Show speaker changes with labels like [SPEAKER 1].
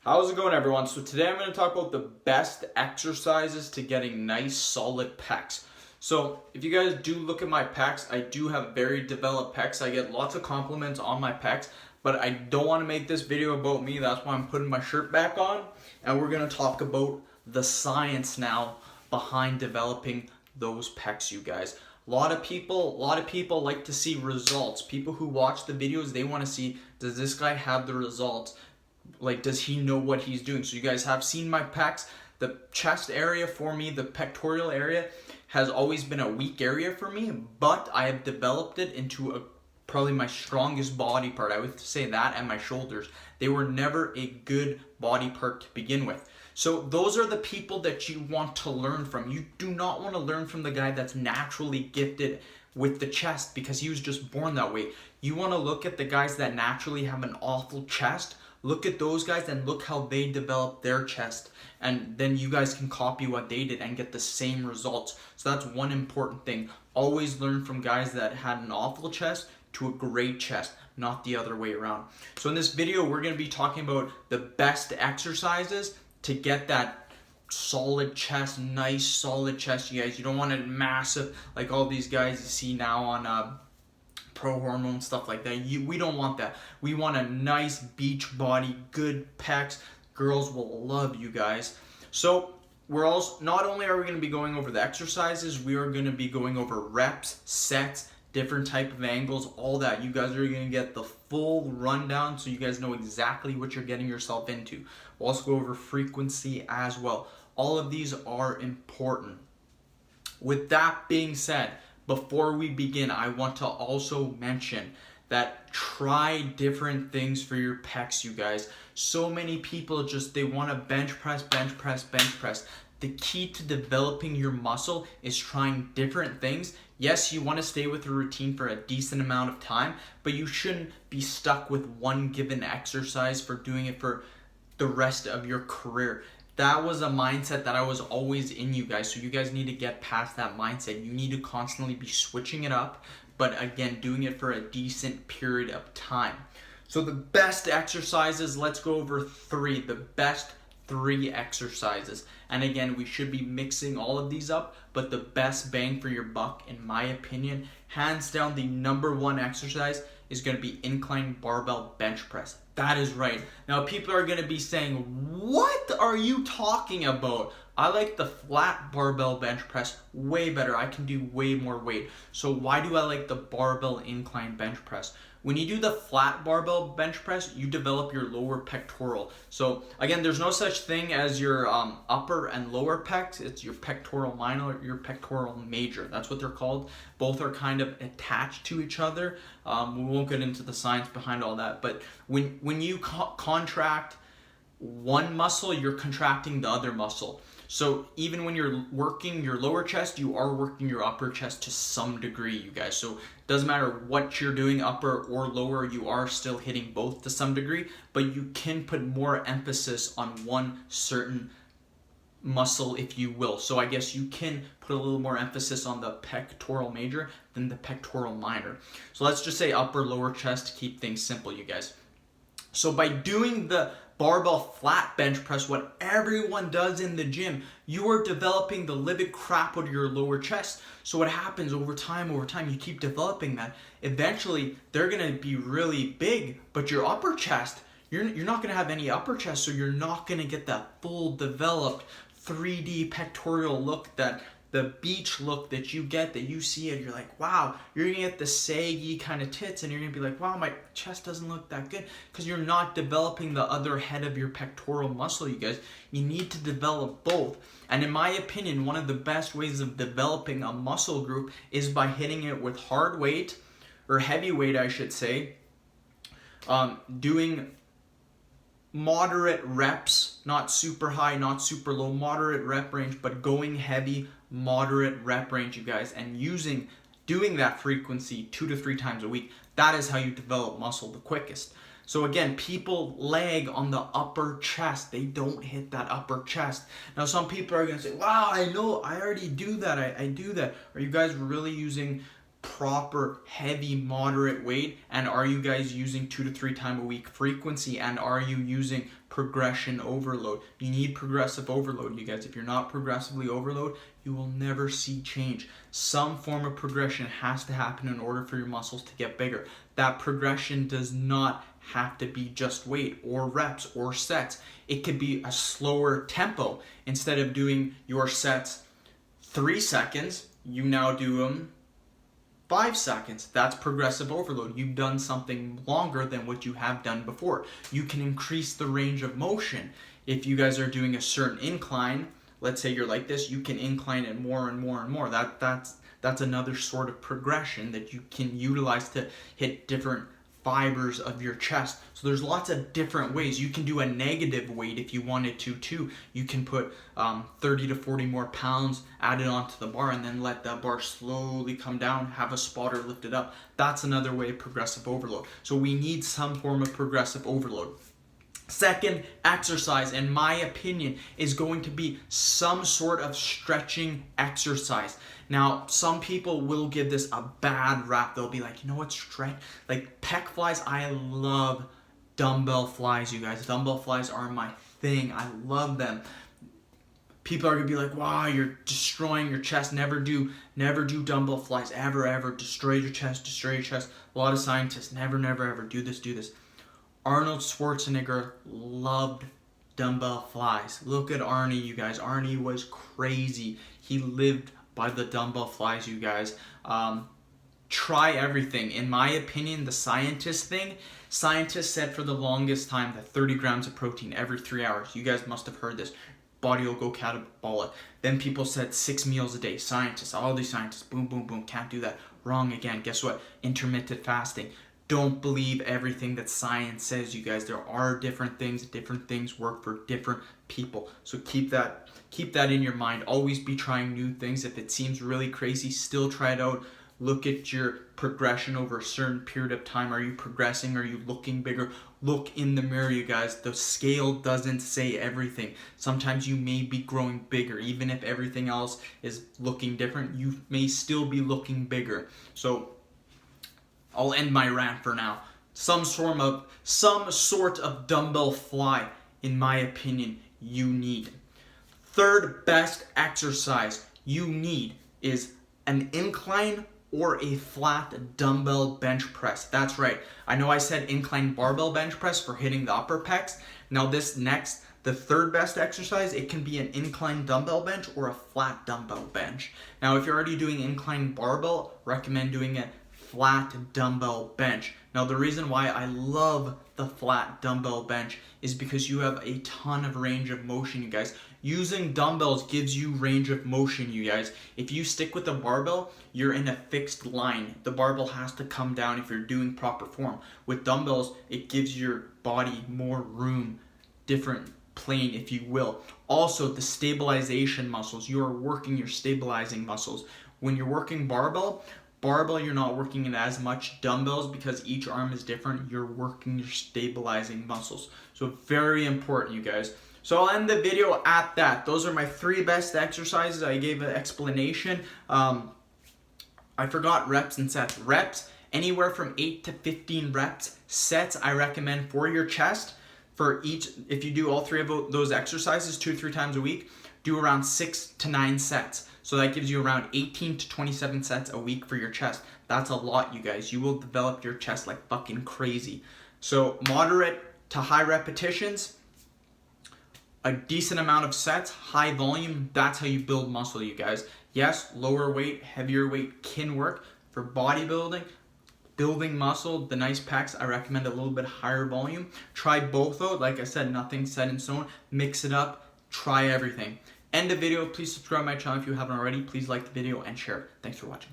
[SPEAKER 1] How's it going, everyone? So today I'm going to talk about the best exercises to getting nice solid pecs. So if you guys do look at my pecs, I do have very developed pecs. I get lots of compliments on my pecs, but I don't want to make this video about me. That's why I'm putting my shirt back on, and we're going to talk about the science now behind developing those pecs, you guys. A lot of people like to see results. People who watch the videos, they want to see, does this guy have the results? Like, does he know what he's doing? So you guys have seen my pecs. The chest area for me, the pectoral area, has always been a weak area for me, but I have developed it into probably my strongest body part. I would say that, and my shoulders. They were never a good body part to begin with. So those are the people that you want to learn from. You do not want to learn from the guy that's naturally gifted with the chest because he was just born that way. You want to look at the guys that naturally have an awful chest. Look at those guys and look how they developed their chest, and then you guys can copy what they did and get the same results. So that's one important thing. Always learn from guys that had an awful chest to a great chest, not the other way around. So in this video, we're going to be talking about the best exercises to get that solid chest, nice solid chest, you guys. You don't want it massive like all these guys you see now on pro hormone stuff like that. We don't want that. We want a nice beach body, good pecs. Girls will love you guys. So we're also, not only are we going to be going over the exercises, we are going to be going over reps, sets, different type of angles, all that. You guys are going to get the full rundown so you guys know exactly what you're getting yourself into. We'll also go over frequency as well. All of these are important. With that being said, before we begin, I want to also mention that try different things for your pecs, you guys. So many people they want to bench press. The key to developing your muscle is trying different things. Yes, you want to stay with a routine for a decent amount of time, but you shouldn't be stuck with one given exercise for doing it for the rest of your career. That was a mindset that I was always in, you guys. So you guys need to get past that mindset. You need to constantly be switching it up, but again, doing it for a decent period of time. So the best exercises, let's go over the best three exercises. And again, we should be mixing all of these up, but the best bang for your buck, in my opinion, hands down, the number one exercise is going to be incline barbell bench press. That is right. Now people are going to be saying, what are you talking about? I like the flat barbell bench press way better. I can do way more weight. So why do I like the barbell incline bench press? When you do the flat barbell bench press, you develop your lower pectoral. So again, there's no such thing as your upper and lower pecs. It's your pectoral minor, your pectoral major. That's what they're called. Both are kind of attached to each other. We won't get into the science behind all that. But when you contract one muscle, you're contracting the other muscle. So even when you're working your lower chest, you are working your upper chest to some degree, you guys. So it doesn't matter what you're doing, upper or lower, you are still hitting both to some degree, but you can put more emphasis on one certain muscle, if you will. So I guess you can put a little more emphasis on the pectoral major than the pectoral minor. So let's just say upper, lower chest to keep things simple, you guys. So by doing the barbell flat bench press, what everyone does in the gym, you are developing the living crap out of your lower chest. So what happens over time, you keep developing that. Eventually, they're going to be really big, but your upper chest, you're not going to have any upper chest, so you're not going to get that full developed 3D pectoral look, that the beach look that you get, that you see it, you're like, wow, you're gonna get the saggy kind of tits, and you're gonna be like, wow, my chest doesn't look that good, because you're not developing the other head of your pectoral muscle, you guys. You need to develop both. And in my opinion, one of the best ways of developing a muscle group is by hitting it with hard weight, or heavy weight, I should say, doing moderate reps, not super high, not super low, moderate rep range, but going heavy, moderate rep range, you guys, and doing that frequency 2 to 3 times a week. That is how you develop muscle the quickest. So again, people lag on the upper chest. They don't hit that upper chest. Now some people are going to say, wow, I know, I already do that. I do that. Are you guys really using proper heavy moderate weight, and are you guys using 2 to 3 times a week frequency, and are you using progression overload? You need progressive overload, you guys. If you're not progressively overload, you will never see change. Some form of progression has to happen in order for your muscles to get bigger. That progression does not have to be just weight or reps or sets. It could be a slower tempo. Instead of doing your sets 3 seconds, you now do them 5 seconds. That's progressive overload. You've done something longer than what you have done before. You can increase the range of motion. If you guys are doing a certain incline, let's say you're like this, you can incline it more and more and more. That's another sort of progression that you can utilize to hit different fibers of your chest. So there's lots of different ways. You can do a negative weight if you wanted to too. You can put 30 to 40 more pounds added onto the bar and then let that bar slowly come down, have a spotter lift it up. That's another way of progressive overload. So we need some form of progressive overload. Second exercise, in my opinion, is going to be some sort of stretching exercise. Now, some people will give this a bad rap. They'll be like, you know what, stretch? Like pec flies, I love dumbbell flies, you guys. Dumbbell flies are my thing. I love them. People are gonna be like, wow, you're destroying your chest. Never do dumbbell flies, ever. Destroy your chest. A lot of scientists, never, ever do this. Arnold Schwarzenegger loved dumbbell flies. Look at Arnie, you guys. Arnie was crazy. He lived by the dumbbell flies, you guys. Try everything. In my opinion, the scientist thing, scientists said for the longest time that 30 grams of protein every 3 hours. You guys must have heard this. Body will go catabolic. Then people said 6 meals a day. Scientists, all these scientists, boom, can't do that. Wrong again. Guess what? Intermittent fasting. Don't believe everything that science says, you guys. There are different things work for different people. So keep that in your mind. Always be trying new things. If it seems really crazy, still try it out. Look at your progression over a certain period of time. Are you progressing? Are you looking bigger? Look in the mirror, you guys. The scale doesn't say everything. Sometimes you may be growing bigger. Even if everything else is looking different, you may still be looking bigger. So I'll end my rant for now. Some sort of dumbbell fly, in my opinion, you need. Third best exercise you need is an incline or a flat dumbbell bench press. That's right. I know I said incline barbell bench press for hitting the upper pecs. Now the third best exercise, it can be an incline dumbbell bench or a flat dumbbell bench. Now if you're already doing incline barbell, recommend doing a flat dumbbell bench. Now the reason why I love the flat dumbbell bench is because you have a ton of range of motion, you guys. Using dumbbells gives you range of motion, you guys. If you stick with a barbell, you're in a fixed line. The barbell has to come down if you're doing proper form. With dumbbells, it gives your body more room, different plane, if you will. Also, the stabilization muscles. You are working your stabilizing muscles. When you're working barbell, you're not working in as much. Dumbbells, because each arm is different, you're working your stabilizing muscles. So very important, you guys. So I'll end the video at that. Those are my 3 best exercises. I gave an explanation. I forgot reps and sets. Reps, anywhere from 8 to 15 reps. Sets, I recommend for your chest. For each, if you do all 3 of those exercises 2 to 3 times a week, do around 6 to 9 sets. So that gives you around 18 to 27 sets a week for your chest. That's a lot, you guys. You will develop your chest like fucking crazy. So moderate to high repetitions, a decent amount of sets, high volume. That's how you build muscle, you guys. Yes, lower weight, heavier weight can work. For bodybuilding, building muscle, the nice pecs, I recommend a little bit higher volume. Try both though. Like I said, nothing set in stone. Mix it up. Try everything. End the video. Please subscribe to my channel if you haven't already. Please like the video and share it. Thanks for watching.